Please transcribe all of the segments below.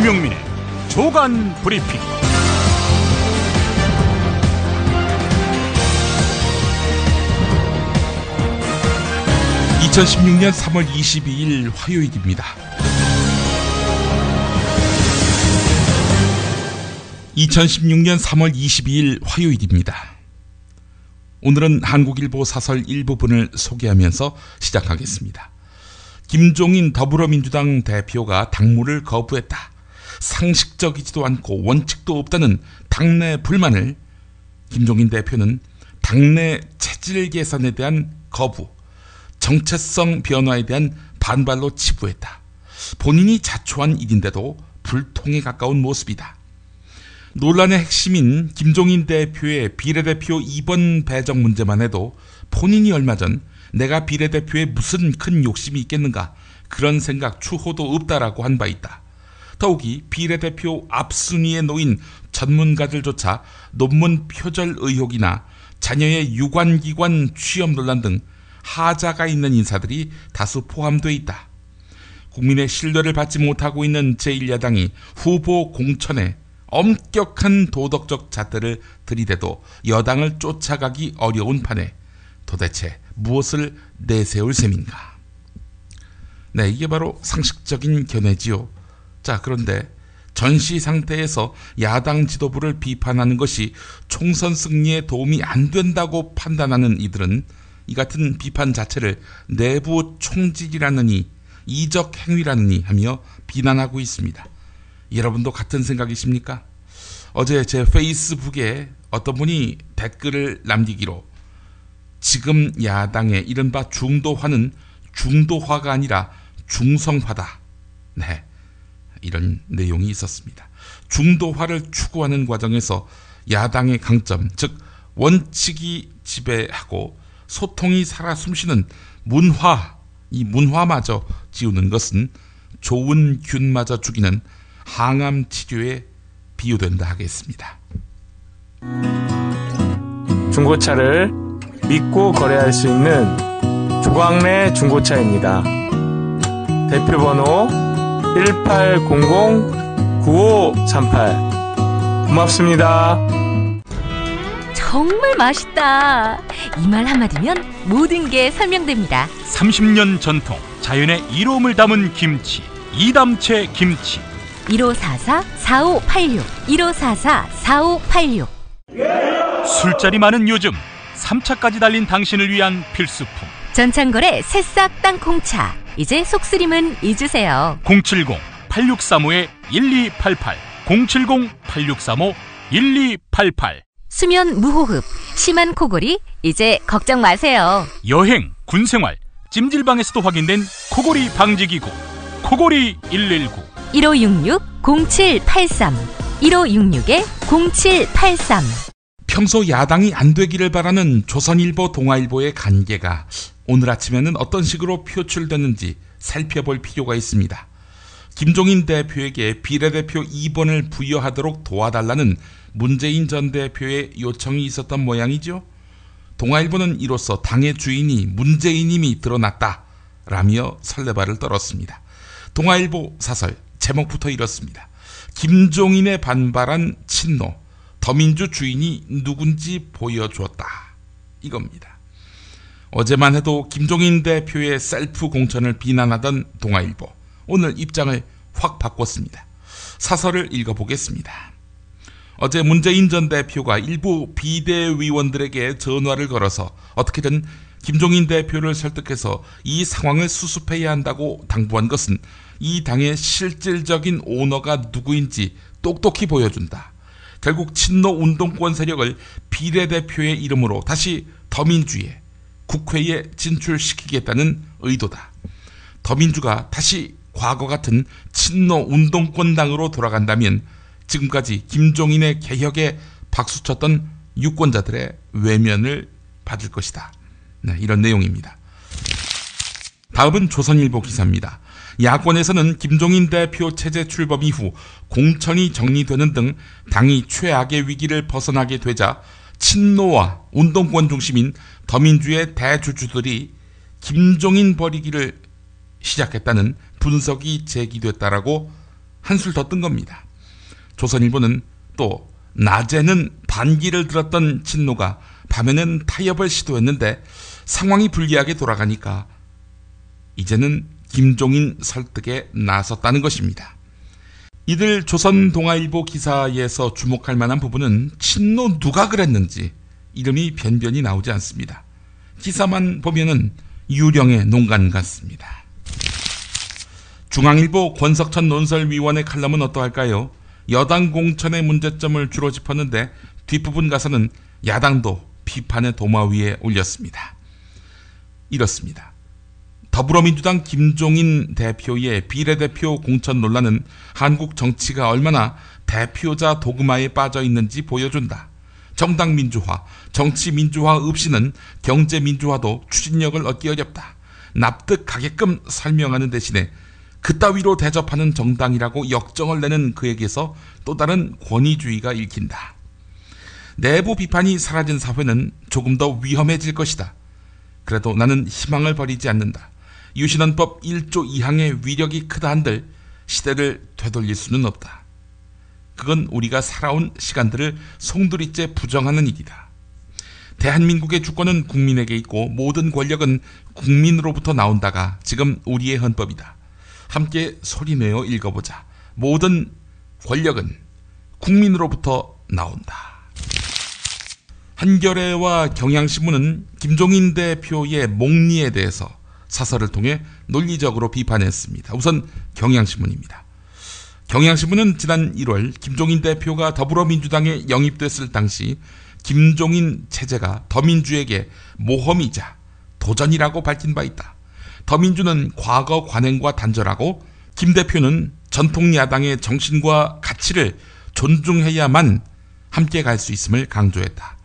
김용민의 조간 브리핑. 2016년 3월 22일 화요일입니다. 2016년 3월 22일 화요일입니다. 오늘은 한국일보 사설 일부분을 소개하면서 시작하겠습니다. 김종인 더불어민주당 대표가 당무를 거부했다. 상식적이지도 않고 원칙도 없다는 당내 불만을 김종인 대표는 당내 체질 개선에 대한 거부, 정체성 변화에 대한 반발로 치부했다. 본인이 자초한 일인데도 불통에 가까운 모습이다. 논란의 핵심인 김종인 대표의 비례대표 2번 배정 문제만 해도 본인이 얼마 전 내가 비례대표에 무슨 큰 욕심이 있겠는가, 그런 생각 추호도 없다라고 한 바 있다. 더욱이 비례대표 앞순위에 놓인 전문가들조차 논문 표절 의혹이나 자녀의 유관기관 취업 논란 등 하자가 있는 인사들이 다수 포함되어 있다. 국민의 신뢰를 받지 못하고 있는 제1야당이 후보 공천에 엄격한 도덕적 잣대를 들이대도 여당을 쫓아가기 어려운 판에 도대체 무엇을 내세울 셈인가? 네, 이게 바로 상식적인 견해지요. 자, 그런데 전시 상태에서 야당 지도부를 비판하는 것이 총선 승리에 도움이 안 된다고 판단하는 이들은 이 같은 비판 자체를 내부 총질이라느니 이적 행위라느니 하며 비난하고 있습니다. 여러분도 같은 생각이십니까? 어제 제 페이스북에 어떤 분이 댓글을 남기기로 지금 야당의 이른바 중도화는 중도화가 아니라 중성화다. 네, 이런 내용이 있었습니다. 중도화를 추구하는 과정에서 야당의 강점, 즉 원칙이 지배하고 소통이 살아 숨쉬는 문화, 이 문화마저 지우는 것은 좋은 균마저 죽이는 항암 치료에 비유된다 하겠습니다. 중고차를 믿고 거래할 수 있는 조광래 중고차입니다. 대표번호 1800-9538. 고맙습니다. 정말 맛있다. 이 말 한마디면 모든 게 설명됩니다. 30년 전통, 자연의 이로움을 담은 김치, 이담채 김치. 1544-4586 1544-4586. 술자리 많은 요즘 3차까지 달린 당신을 위한 필수품 전창걸의 새싹 땅콩차. 이제 속쓰림은 잊으세요. 070-8635-1288 070-8635-1288. 수면 무호흡, 심한 코골이 이제 걱정 마세요. 여행, 군생활, 찜질방에서도 확인된 코골이 방지기구 코골이 119 1566-0783 1566-0783. 평소 야당이 안 되기를 바라는 조선일보, 동아일보의 관계가 오늘 아침에는 어떤 식으로 표출됐는지 살펴볼 필요가 있습니다. 김종인 대표에게 비례대표 2번을 부여하도록 도와달라는 문재인 전 대표의 요청이 있었던 모양이죠. 동아일보는 이로써 당의 주인이 문재인임이 드러났다라며 설레발을 떨었습니다. 동아일보 사설 제목부터 이렇습니다. 김종인에 반발한 친노, 더민주 주인이 누군지 보여주었다. 이겁니다. 어제만 해도 김종인 대표의 셀프 공천을 비난하던 동아일보, 오늘 입장을 확 바꿨습니다. 사설을 읽어보겠습니다. 어제 문재인 전 대표가 일부 비대위원들에게 전화를 걸어서 어떻게든 김종인 대표를 설득해서 이 상황을 수습해야 한다고 당부한 것은 이 당의 실질적인 오너가 누구인지 똑똑히 보여준다. 결국 친노 운동권 세력을 비례대표의 이름으로 다시 더민주에, 국회에 진출시키겠다는 의도다. 더민주가 다시 과거 같은 친노 운동권당으로 돌아간다면 지금까지 김종인의 개혁에 박수쳤던 유권자들의 외면을 받을 것이다. 네, 이런 내용입니다. 다음은 조선일보 기사입니다. 야권에서는 김종인 대표 체제 출범 이후 공천이 정리되는 등 당이 최악의 위기를 벗어나게 되자 친노와 운동권 중심인 더민주의 대주주들이 김종인 버리기를 시작했다는 분석이 제기됐다라고 한술 더 뜬 겁니다. 조선일보는 또 낮에는 반기를 들었던 친노가 밤에는 타협을 시도했는데 상황이 불리하게 돌아가니까 이제는 김종인 설득에 나섰다는 것입니다. 이들 조선동아일보 기사에서 주목할 만한 부분은 친노 누가 그랬는지 이름이 변변히 나오지 않습니다. 기사만 보면은 유령의 농간 같습니다. 중앙일보 권석천 논설위원의 칼럼은 어떠할까요? 여당 공천의 문제점을 주로 짚었는데 뒷부분 가서는 야당도 비판의 도마 위에 올렸습니다. 이렇습니다. 더불어민주당 김종인 대표의 비례대표 공천 논란은 한국 정치가 얼마나 대표자 도그마에 빠져 있는지 보여준다. 정당 민주화, 정치 민주화 없이는 경제 민주화도 추진력을 얻기 어렵다. 납득하게끔 설명하는 대신에 그따위로 대접하는 정당이라고 역정을 내는 그에게서 또 다른 권위주의가 읽힌다. 내부 비판이 사라진 사회는 조금 더 위험해질 것이다. 그래도 나는 희망을 버리지 않는다. 유신헌법 1조 2항의 위력이 크다 한들 시대를 되돌릴 수는 없다. 그건 우리가 살아온 시간들을 송두리째 부정하는 일이다. 대한민국의 주권은 국민에게 있고 모든 권력은 국민으로부터 나온다가 지금 우리의 헌법이다. 함께 소리내어 읽어보자. 모든 권력은 국민으로부터 나온다. 한겨레와 경향신문은 김종인 대표의 목리에 대해서 사설을 통해 논리적으로 비판했습니다. 우선 경향신문입니다. 경향신문은 지난 1월 김종인 대표가 더불어민주당에 영입됐을 당시 김종인 체제가 더민주에게 모험이자 도전이라고 밝힌 바 있다. 더민주는 과거 관행과 단절하고 김 대표는 전통 야당의 정신과 가치를 존중해야만 함께 갈 수 있음을 강조했다.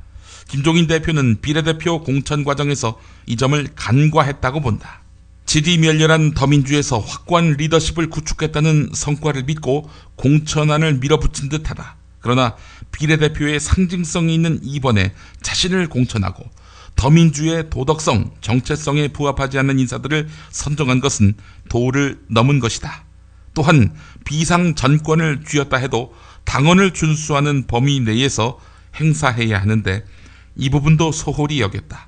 김종인 대표는 비례대표 공천 과정에서 이 점을 간과했다고 본다. 질이 멸렬한 더민주에서 확고한 리더십을 구축했다는 성과를 믿고 공천안을 밀어붙인 듯하다. 그러나 비례대표의 상징성이 있는 이번에 자신을 공천하고 더민주의 도덕성, 정체성에 부합하지 않는 인사들을 선정한 것은 도를 넘은 것이다. 또한 비상 전권을 쥐었다 해도 당헌을 준수하는 범위 내에서 행사해야 하는데 이 부분도 소홀히 여겼다.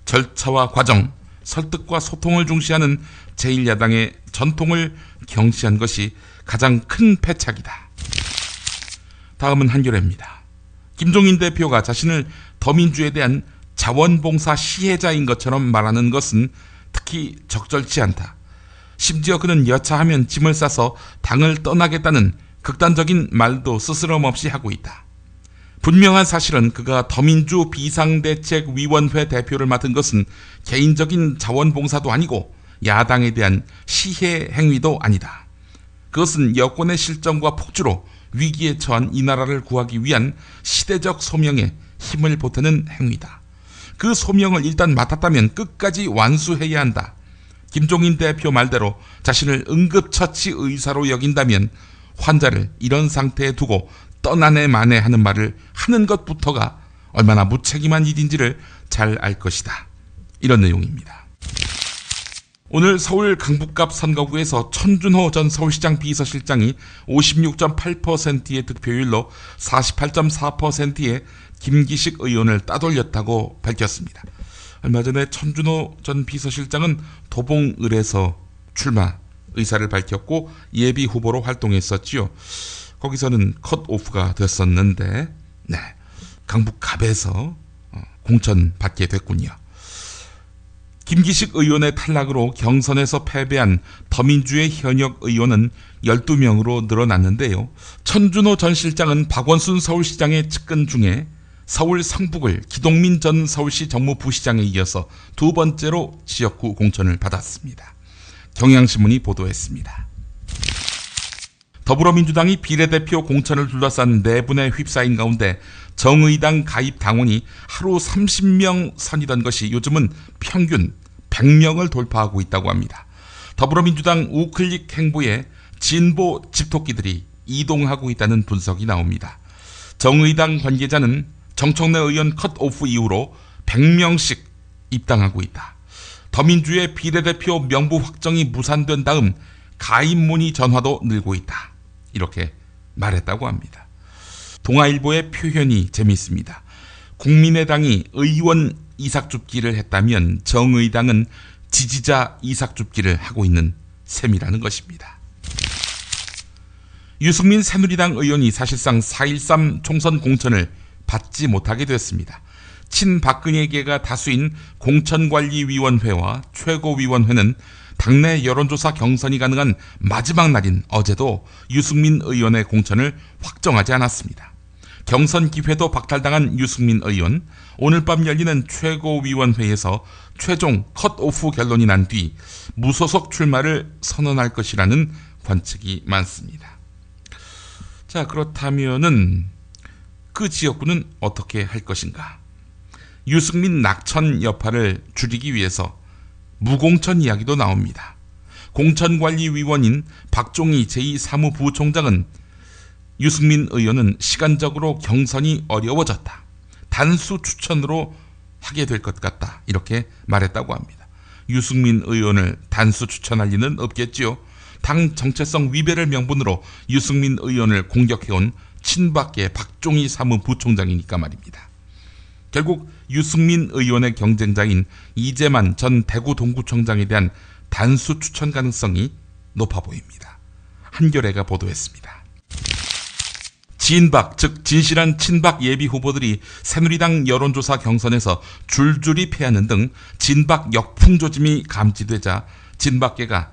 절차와 과정, 설득과 소통을 중시하는 제1야당의 전통을 경시한 것이 가장 큰 패착이다. 다음은 한겨레입니다. 김종인 대표가 자신을 더민주에 대한 자원봉사 시혜자인 것처럼 말하는 것은 특히 적절치 않다. 심지어 그는 여차하면 짐을 싸서 당을 떠나겠다는 극단적인 말도 스스럼없이 하고 있다. 분명한 사실은 그가 더민주 비상대책위원회 대표를 맡은 것은 개인적인 자원봉사도 아니고 야당에 대한 시해 행위도 아니다. 그것은 여권의 실정과 폭주로 위기에 처한 이 나라를 구하기 위한 시대적 소명에 힘을 보태는 행위다. 그 소명을 일단 맡았다면 끝까지 완수해야 한다. 김종인 대표 말대로 자신을 응급처치 의사로 여긴다면 환자를 이런 상태에 두고 떠나네 마네 하는 말을 하는 것부터가 얼마나 무책임한 일인지를 잘 알 것이다. 이런 내용입니다. 오늘 서울 강북갑 선거구에서 천준호 전 서울시장 비서실장이 56.8%의 득표율로 48.4%의 김기식 의원을 따돌렸다고 밝혔습니다. 얼마 전에 천준호 전 비서실장은 도봉을에서 출마 의사를 밝혔고 예비 후보로 활동했었지요. 거기서는 컷오프가 됐었는데 강북갑에서 공천 받게 됐군요. 김기식 의원의 탈락으로 경선에서 패배한 더민주의 현역 의원은 12명으로 늘어났는데요. 천준호 전 실장은 박원순 서울시장의 측근 중에 서울 성북을 기동민 전 서울시 정무부시장에 이어서 두 번째로 지역구 공천을 받았습니다. 경향신문이 보도했습니다. 더불어민주당이 비례대표 공천을 둘러싼 내분에 휩싸인 가운데 정의당 가입 당원이 하루 30명 선이던 것이 요즘은 평균 100명을 돌파하고 있다고 합니다. 더불어민주당 우클릭 행보에 진보 집토끼들이 이동하고 있다는 분석이 나옵니다. 정의당 관계자는 정청래 의원 컷오프 이후로 100명씩 입당하고 있다. 더민주의 비례대표 명부 확정이 무산된 다음 가입 문의 전화도 늘고 있다. 이렇게 말했다고 합니다. 동아일보의 표현이 재미있습니다. 국민의당이 의원 이삭줍기를 했다면 정의당은 지지자 이삭줍기를 하고 있는 셈이라는 것입니다. 유승민 새누리당 의원이 사실상 4.13 총선 공천을 받지 못하게 됐습니다. 친박근혜계가 다수인 공천관리위원회와 최고위원회는 당내 여론조사 경선이 가능한 마지막 날인 어제도 유승민 의원의 공천을 확정하지 않았습니다. 경선 기회도 박탈당한 유승민 의원, 오늘 밤 열리는 최고위원회에서 최종 컷오프 결론이 난 뒤 무소속 출마를 선언할 것이라는 관측이 많습니다. 자, 그렇다면은 그 지역구는 어떻게 할 것인가? 유승민 낙천 여파를 줄이기 위해서 무공천 이야기도 나옵니다. 공천관리위원인 박종희 제2사무부총장은 유승민 의원은 시간적으로 경선이 어려워졌다. 단수 추천으로 하게 될 것 같다. 이렇게 말했다고 합니다. 유승민 의원을 단수 추천할 리는 없겠지요. 당 정체성 위배를 명분으로 유승민 의원을 공격해온 친박계 박종희 사무부총장이니까 말입니다. 결국 유승민 의원의 경쟁자인 이재만 전 대구 동구청장에 대한 단수 추천 가능성이 높아 보입니다. 한겨레가 보도했습니다. 진박, 즉 진실한 친박 예비 후보들이 새누리당 여론조사 경선에서 줄줄이 패하는 등 진박 역풍 조짐이 감지되자 진박계가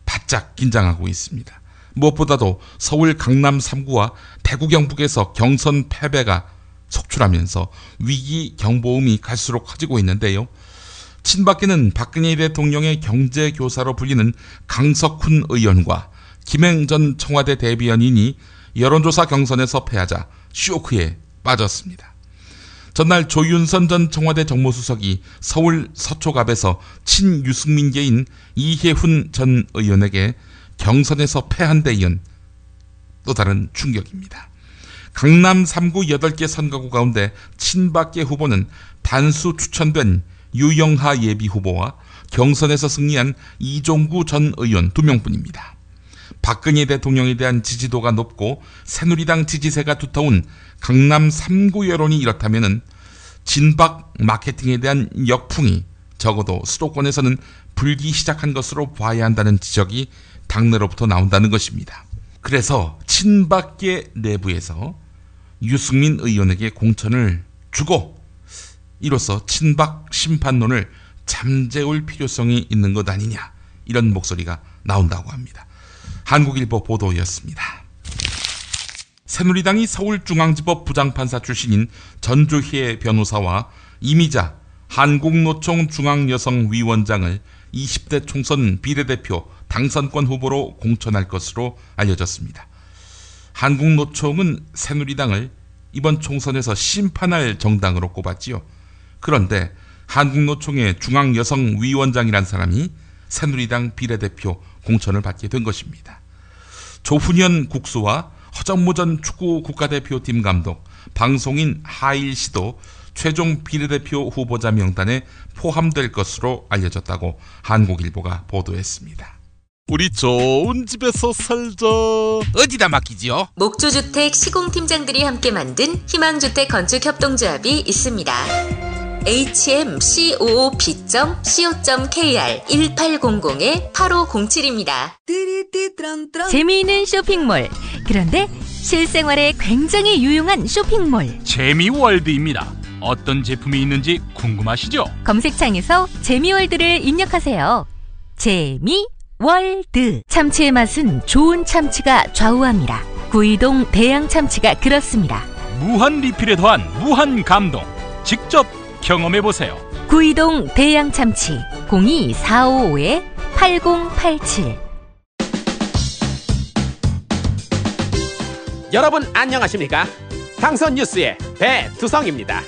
바짝 긴장하고 있습니다. 무엇보다도 서울 강남 3구와 대구 경북에서 경선 패배가 속출하면서 위기 경보음이 갈수록 커지고 있는데요. 친박계는 박근혜 대통령의 경제교사로 불리는 강석훈 의원과 김행 전 청와대 대변인이 여론조사 경선에서 패하자 쇼크에 빠졌습니다. 전날 조윤선 전 청와대 정무수석이 서울 서초갑에서 친유승민계인 이혜훈 전 의원에게 경선에서 패한 데 이은 또 다른 충격입니다. 강남 3구 8개 선거구 가운데 친박계 후보는 단수 추천된 유영하 예비 후보와 경선에서 승리한 이종구 전 의원 2명뿐입니다. 박근혜 대통령에 대한 지지도가 높고 새누리당 지지세가 두터운 강남 3구 여론이 이렇다면 진박 마케팅에 대한 역풍이 적어도 수도권에서는 불기 시작한 것으로 봐야 한다는 지적이 당내로부터 나온다는 것입니다. 그래서 친박계 내부에서 유승민 의원에게 공천을 주고 이로써 친박 심판론을 잠재울 필요성이 있는 것 아니냐, 이런 목소리가 나온다고 합니다. 한국일보 보도였습니다. 새누리당이 서울중앙지법 부장판사 출신인 전주희 변호사와 이미자 한국노총 중앙여성위원장을 20대 총선 비례대표 당선권 후보로 공천할 것으로 알려졌습니다. 한국노총은 새누리당을 이번 총선에서 심판할 정당으로 꼽았지요. 그런데 한국노총의 중앙여성위원장이란 사람이 새누리당 비례대표 공천을 받게 된 것입니다. 조훈현 국수와 허정무 전 축구 국가대표팀 감독, 방송인 하일 씨도 최종 비례대표 후보자 명단에 포함될 것으로 알려졌다고 한국일보가 보도했습니다. 우리 좋은 집에서 살자. 어디다 맡기지요? 목조주택 시공팀장들이 함께 만든 희망주택 건축협동조합이 있습니다. hmcoop.co.kr 1800-8507입니다. 재미있는 쇼핑몰. 그런데 실생활에 굉장히 유용한 쇼핑몰. 재미월드입니다. 어떤 제품이 있는지 궁금하시죠? 검색창에서 재미월드를 입력하세요. 재미월드. 참치의 맛은 좋은 참치가 좌우합니다. 구이동 대양 참치가 그렇습니다. 무한 리필에 더한 무한 감동. 직접 경험해보세요. 구이동 대양 참치 02-455-8087. 여러분 안녕하십니까? 당선 뉴스의 배두성입니다.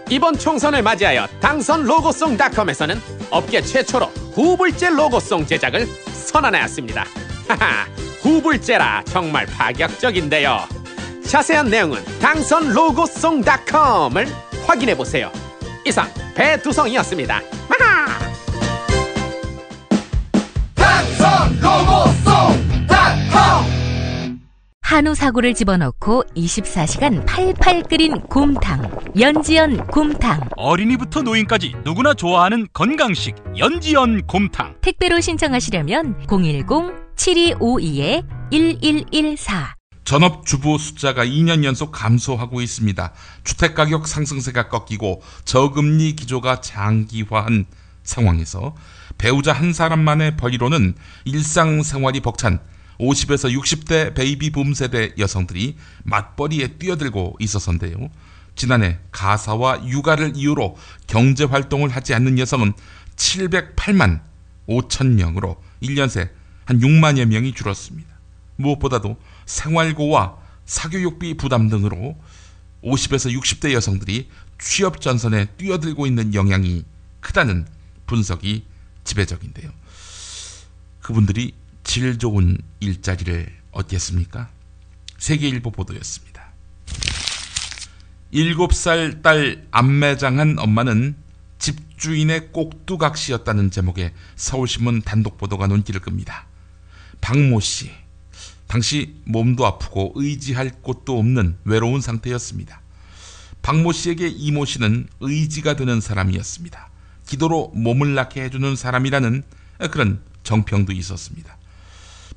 이번 총선을 맞이하여 당선로고송닷컴에서는 업계 최초로 후불제 로고송 제작을 선언하였습니다. 하하, 후불제라 정말 파격적인데요. 자세한 내용은 당선로고송닷컴을 확인해보세요. 이상 배두성이었습니다. 당선 로고송 한우 사고를 집어넣고 24시간 팔팔 끓인 곰탕, 연지연 곰탕. 어린이부터 노인까지 누구나 좋아하는 건강식 연지연 곰탕. 택배로 신청하시려면 010-7252-1114. 전업주부 숫자가 2년 연속 감소하고 있습니다. 주택가격 상승세가 꺾이고 저금리 기조가 장기화한 상황에서 배우자 한 사람만의 벌이로는 일상생활이 벅찬 50에서 60대 베이비붐 세대 여성들이 맞벌이에 뛰어들고 있어서인데요. 지난해 가사와 육아를 이유로 경제활동을 하지 않는 여성은 708만 5천 명으로 1년 새 한 6만여 명이 줄었습니다. 무엇보다도 생활고와 사교육비 부담 등으로 50에서 60대 여성들이 취업 전선에 뛰어들고 있는 영향이 크다는 분석이 지배적인데요. 그분들이 질 좋은 일자리를 얻겠습니까? 세계일보 보도였습니다. 7살 딸 암매장한 엄마는 집주인의 꼭두각시였다는 제목의 서울신문 단독 보도가 눈길을 끕니다. 박모 씨, 당시 몸도 아프고 의지할 곳도 없는 외로운 상태였습니다. 박모 씨에게 이모 씨는 의지가 되는 사람이었습니다. 기도로 몸을 낫게 해주는 사람이라는 그런 정평도 있었습니다.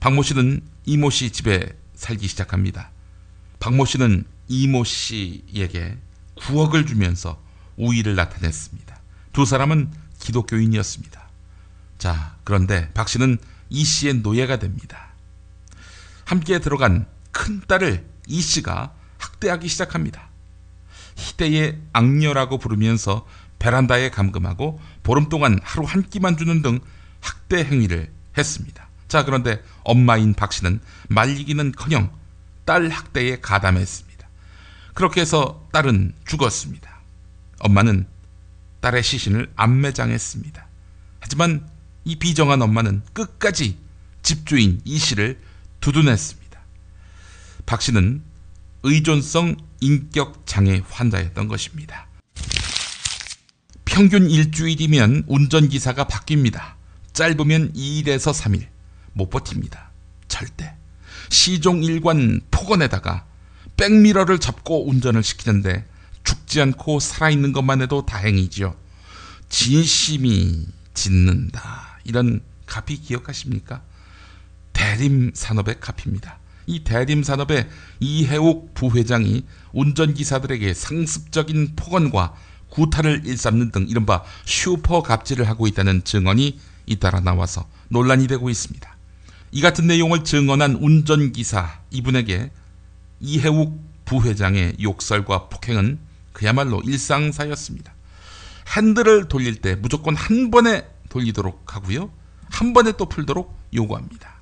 박모 씨는 이모 씨 집에 살기 시작합니다. 박모 씨는 이모 씨에게 9억을 주면서 우위를 나타냈습니다. 두 사람은 기독교인이었습니다. 자, 그런데 박 씨는 이 씨의 노예가 됩니다. 함께 들어간 큰딸을 이 씨가 학대하기 시작합니다. 희대의 악녀라고 부르면서 베란다에 감금하고 보름 동안 하루 한 끼만 주는 등 학대 행위를 했습니다. 자, 그런데 엄마인 박 씨는 말리기는커녕 딸 학대에 가담했습니다. 그렇게 해서 딸은 죽었습니다. 엄마는 딸의 시신을 암매장했습니다. 하지만 이 비정한 엄마는 끝까지 집주인 이 씨를 두둔했습니다. 박 씨는 의존성 인격 장애 환자였던 것입니다. 평균 일주일이면 운전기사가 바뀝니다. 짧으면 2일에서 3일. 못 버팁니다. 절대. 시종 일관 폭언에다가 백미러를 잡고 운전을 시키는데 죽지 않고 살아있는 것만 해도 다행이죠. 진심이 짓는다. 이런 가피 기억하십니까? 대림산업의 가피입니다. 이 대림산업의 이해욱 부회장이 운전기사들에게 상습적인 폭언과 구타를 일삼는 등 이른바 슈퍼 갑질을 하고 있다는 증언이 잇따라 나와서 논란이 되고 있습니다. 이 같은 내용을 증언한 운전기사 이분에게 이해욱 부회장의 욕설과 폭행은 그야말로 일상사였습니다. 핸들을 돌릴 때 무조건 한 번에 돌리도록 하고요. 한 번에 또 풀도록 요구합니다.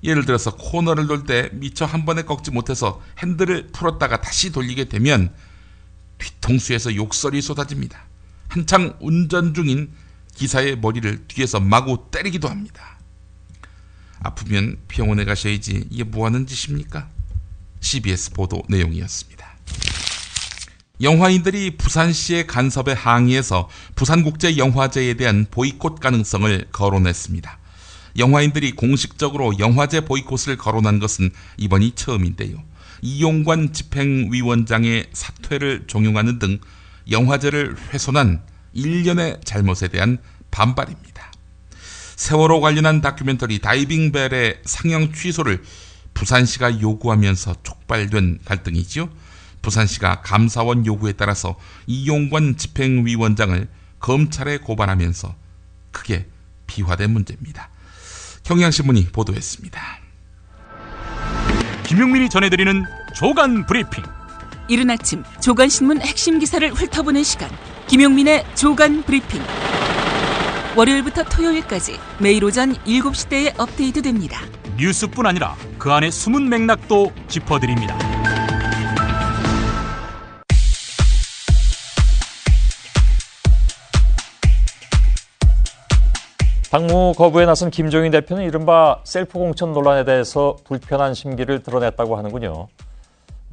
예를 들어서 코너를 돌 때 미처 한 번에 꺾지 못해서 핸들을 풀었다가 다시 돌리게 되면 뒤통수에서 욕설이 쏟아집니다. 한창 운전 중인 기사의 머리를 뒤에서 마구 때리기도 합니다. 아프면 병원에 가셔야지 이게 뭐하는 짓입니까? CBS 보도 내용이었습니다. 영화인들이 부산시의 간섭에 항의해서 부산국제영화제에 대한 보이콧 가능성을 거론했습니다. 영화인들이 공식적으로 영화제 보이콧을 거론한 것은 이번이 처음인데요. 이용관 집행위원장의 사퇴를 종용하는 등 영화제를 훼손한 일련의 잘못에 대한 반발입니다. 세월호 관련한 다큐멘터리 다이빙벨의 상영 취소를 부산시가 요구하면서 촉발된 갈등이지요. 부산시가 감사원 요구에 따라서 이용관 집행위원장을 검찰에 고발하면서 크게 비화된 문제입니다. 경향신문이 보도했습니다. 김용민이 전해드리는 조간 브리핑. 이른 아침 조간신문 핵심 기사를 훑어보는 시간, 김용민의 조간 브리핑. 월요일부터 토요일까지 매일 오전 7시대에 업데이트됩니다. 뉴스뿐 아니라 그 안에 숨은 맥락도 짚어드립니다. 당무 거부에 나선 김종인 대표는 이른바 셀프 공천 논란에 대해서 불편한 심기를 드러냈다고 하는군요.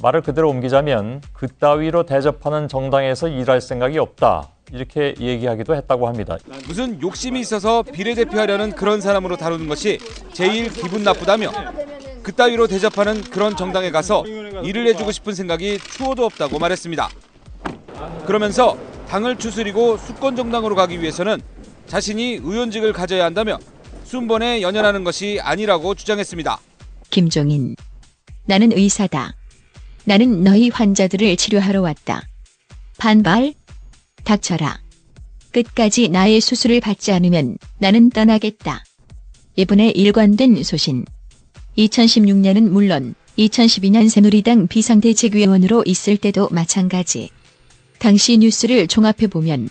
말을 그대로 옮기자면 그따위로 대접하는 정당에서 일할 생각이 없다. 이렇게 얘기하기도 했다고 합니다. 무슨 욕심이 있어서 비례대표하려는 그런 사람으로 다루는 것이 제일 기분 나쁘다며 그따위로 대접하는 그런 정당에 가서 일을 해주고 싶은 생각이 추호도 없다고 말했습니다. 그러면서 당을 추스리고 수권 정당으로 가기 위해서는 자신이 의원직을 가져야 한다며 순번에 연연하는 것이 아니라고 주장했습니다. 김종인, 나는 의사다. 나는 너희 환자들을 치료하러 왔다. 반발? 닥쳐라. 끝까지 나의 수술을 받지 않으면 나는 떠나겠다. 이번에 일관된 소신. 2016년은 물론 2012년 새누리당 비상대책위원으로 있을 때도 마찬가지. 당시 뉴스를 종합해보면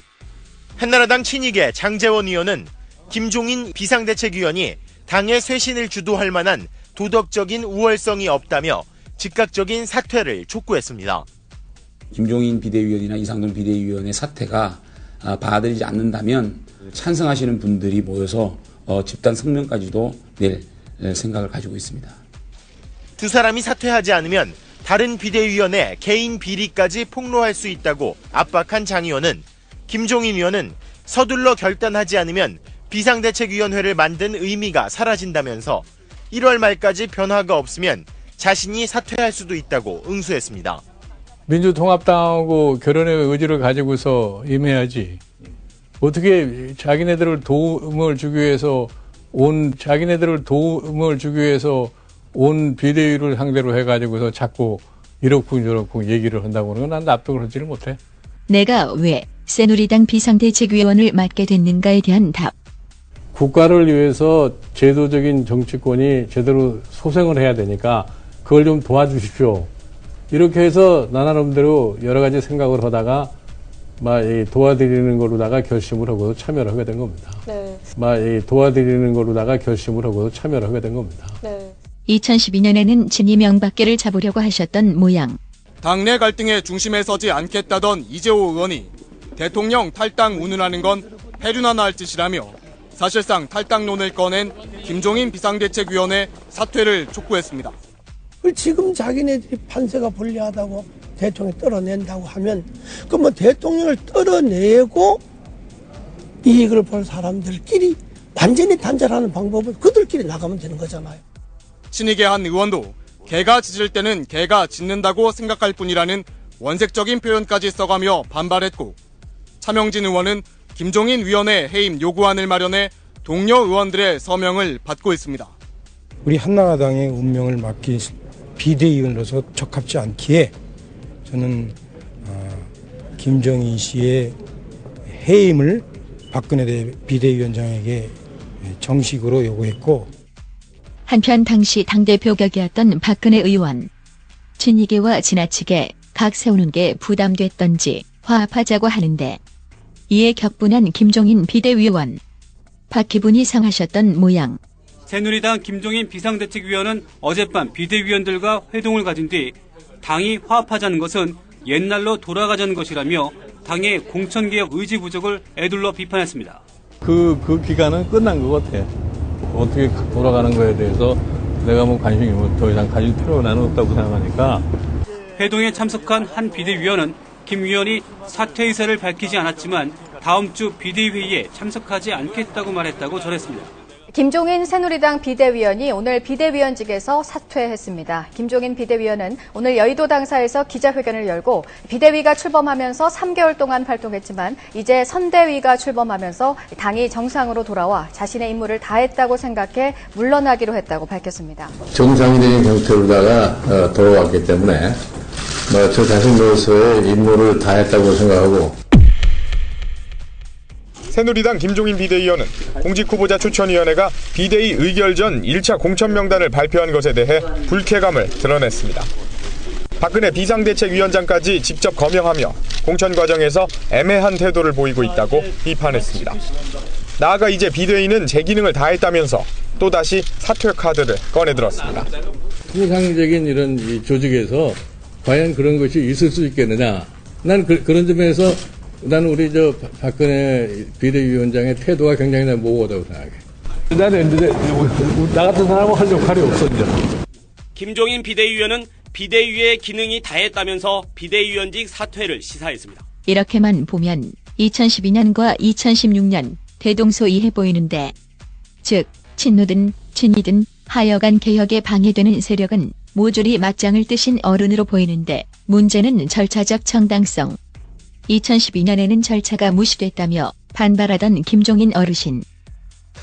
한나라당 친이계 장제원 의원은 김종인 비상대책위원이 당의 쇄신을 주도할 만한 도덕적인 우월성이 없다며 즉각적인 사퇴를 촉구했습니다. 김종인 비대위원이나 이상돈 비대위원의 사퇴가 받아들이지 않는다면 찬성하시는 분들이 모여서 집단 성명까지도 낼 생각을 가지고 있습니다. 두 사람이 사퇴하지 않으면 다른 비대위원의 개인 비리까지 폭로할 수 있다고 압박한 장 의원은 김종인 의원은 서둘러 결단하지 않으면 비상대책위원회를 만든 의미가 사라진다면서 1월 말까지 변화가 없으면 자신이 사퇴할 수도 있다고 응수했습니다. 민주통합당하고 결연의 의지를 가지고서 임해야지. 어떻게 자기네들을 도움을 주기 위해서 온 비대위를 상대로 해가지고서 자꾸 이렇고 저렇고 얘기를 한다고 하는 건 난 납득을 하지를 못해. 내가 왜 새누리당 비상대책위원을 맡게 됐는가에 대한 답. 국가를 위해서 제도적인 정치권이 제대로 소생을 해야 되니까 그걸 좀 도와주십시오. 이렇게 해서 나름대로 여러 가지 생각을 하다가 도와드리는 거로다가 결심을 하고 참여를 하게 된 겁니다. 네. 도와드리는 거로다가 결심을 하고 참여를 하게 된 겁니다. 네. 2012년에는 진이명 밖에를 잡으려고 하셨던 모양. 당내 갈등의 중심에 서지 않겠다던 이재호 의원이 대통령 탈당 운운하는 건 해륜하나 할 짓이라며 사실상 탈당론을 꺼낸 김종인 비상대책위원회 사퇴를 촉구했습니다. 지금 자기네들이 판세가 불리하다고 대통령을 떨어낸다고 하면 그럼 대통령을 떨어내고 이익을 볼 사람들끼리 완전히 단절하는 방법을 그들끼리 나가면 되는 거잖아요. 친이계 한 의원도 개가 짖을 때는 개가 짖는다고 생각할 뿐이라는 원색적인 표현까지 써가며 반발했고 차명진 의원은 김종인 위원회 해임 요구안을 마련해 동료 의원들의 서명을 받고 있습니다. 우리 한나라당의 운명을 맡긴 비대위원으로서 적합지 않기에 저는 김종인 씨의 해임을 박근혜 비대위원장에게 정식으로 요구했고 한편 당시 당대표 격이었던 박근혜 의원. 친이계와 지나치게 각 세우는 게 부담됐던지 화합하자고 하는데 이에 격분한 김종인 비대위원. 박 기분이 상하셨던 모양. 새누리당 김종인 비상대책위원은 어젯밤 비대위원들과 회동을 가진 뒤 당이 화합하자는 것은 옛날로 돌아가자는 것이라며 당의 공천개혁 의지 부족을 에둘러 비판했습니다. 그 기간은 끝난 것 같아. 어떻게 돌아가는 거에 대해서 내가 관심이 더 이상 가질 필요가 나는 없다고 생각하니까. 회동에 참석한 한 비대위원은 김 위원이 사퇴 의사를 밝히지 않았지만 다음 주 비대위회의에 참석하지 않겠다고 말했다고 전했습니다. 김종인 새누리당 비대위원이 오늘 비대위원직에서 사퇴했습니다. 김종인 비대위원은 오늘 여의도 당사에서 기자회견을 열고 비대위가 출범하면서 3개월 동안 활동했지만 이제 선대위가 출범하면서 당이 정상으로 돌아와 자신의 임무를 다했다고 생각해 물러나기로 했다고 밝혔습니다. 정상적인 형태로다가 돌아왔기 때문에 저 자신으로서의 임무를 다했다고 생각하고 새누리당 김종인 비대위원은 공직후보자 추천위원회가 비대위 의결 전 1차 공천 명단을 발표한 것에 대해 불쾌감을 드러냈습니다. 박근혜 비상대책위원장까지 직접 거명하며 공천 과정에서 애매한 태도를 보이고 있다고 비판했습니다. 나아가 이제 비대위는 제 기능을 다했다면서 또다시 사퇴 카드를 꺼내들었습니다. 통상적인 이런 조직에서 과연 그런 것이 있을 수 있겠느냐. 난 그런 점에서 나는 우리 박근혜 비대위원장의 태도가 굉장히 모호하다고 생각해. 나는 이제 나 같은 사람은 할 역할이 없어 이제. 김종인 비대위원은 비대위의 기능이 다했다면서 비대위원직 사퇴를 시사했습니다. 이렇게만 보면 2012년과 2016년 대동소이해 보이는데 즉 친노든 친이든 하여간 개혁에 방해되는 세력은 모조리 맞짱을 뜨신 어른으로 보이는데 문제는 절차적 정당성. 2012년에는 절차가 무시됐다며 반발하던 김종인 어르신.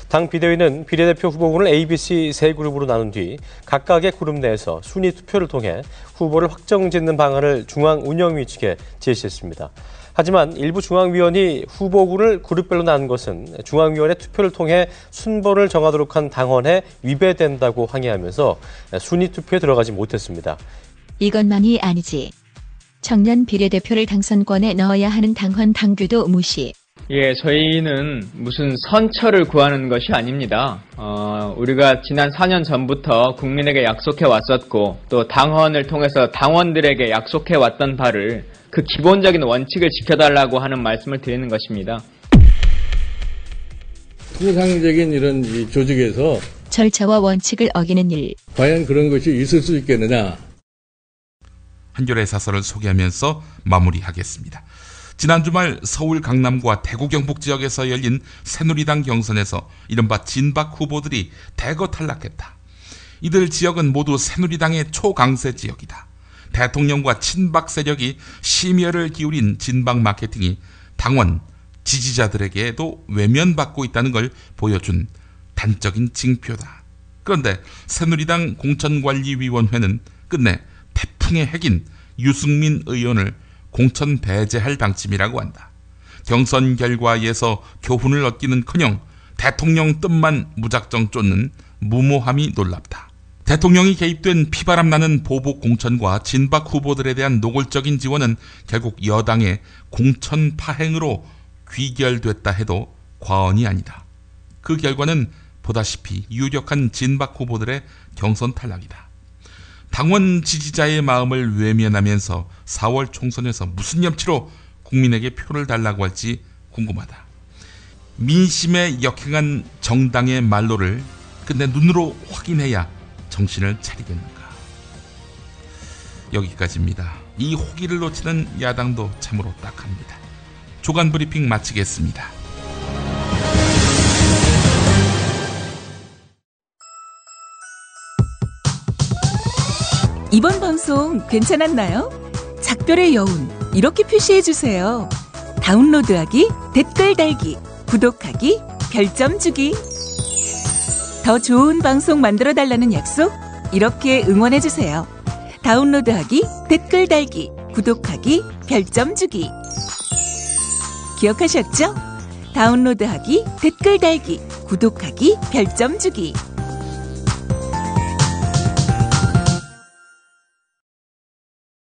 당 비대위는 비례대표 후보군을 A, B, C 세 그룹으로 나눈 뒤 각각의 그룹 내에서 순위 투표를 통해 후보를 확정짓는 방안을 중앙운영위 측에 제시했습니다. 하지만 일부 중앙위원이 후보군을 그룹별로 나눈 것은 중앙위원회 투표를 통해 순번을 정하도록 한 당헌에 위배된다고 항의하면서 순위 투표에 들어가지 못했습니다. 이것만이 아니지. 청년 비례대표를 당선권에 넣어야 하는 당헌 당규도 무시. 예, 저희는 무슨 선처를 구하는 것이 아닙니다. 우리가 지난 4년 전부터 국민에게 약속해 왔었고 또 당헌을 통해서 당원들에게 약속해 왔던 바를 그 기본적인 원칙을 지켜달라고 하는 말씀을 드리는 것입니다. 통상적인 이런 이 조직에서 절차와 원칙을 어기는 일. 과연 그런 것이 있을 수 있겠느냐. 한겨레 사설을 소개하면서 마무리하겠습니다. 지난 주말 서울 강남과 대구 경북 지역에서 열린 새누리당 경선에서 이른바 진박 후보들이 대거 탈락했다. 이들 지역은 모두 새누리당의 초강세 지역이다. 대통령과 친박 세력이 심혈을 기울인 진박 마케팅이 당원, 지지자들에게도 외면받고 있다는 걸 보여준 단적인 징표다. 그런데 새누리당 공천관리위원회는 끝내 태풍의 핵인 유승민 의원을 공천 배제할 방침이라고 한다. 경선 결과에서 교훈을 얻기는커녕 대통령 뜻만 무작정 쫓는 무모함이 놀랍다. 대통령이 개입된 피바람 나는 보복 공천과 진박 후보들에 대한 노골적인 지원은 결국 여당의 공천 파행으로 귀결됐다 해도 과언이 아니다. 그 결과는 보다시피 유력한 진박 후보들의 경선 탈락이다. 당원 지지자의 마음을 외면하면서 4월 총선에서 무슨 염치로 국민에게 표를 달라고 할지 궁금하다. 민심에 역행한 정당의 말로를 끝내 눈으로 확인해야 정신을 차리겠는가. 여기까지입니다. 이 호기를 놓치는 야당도 참으로 딱합니다. 조간 브리핑 마치겠습니다. 이번 방송 괜찮았나요? 작별의 여운 이렇게 표시해주세요. 다운로드하기, 댓글 달기, 구독하기, 별점 주기. 더 좋은 방송 만들어달라는 약속 이렇게 응원해주세요. 다운로드하기, 댓글 달기, 구독하기, 별점 주기. 기억하셨죠? 다운로드하기, 댓글 달기, 구독하기, 별점 주기.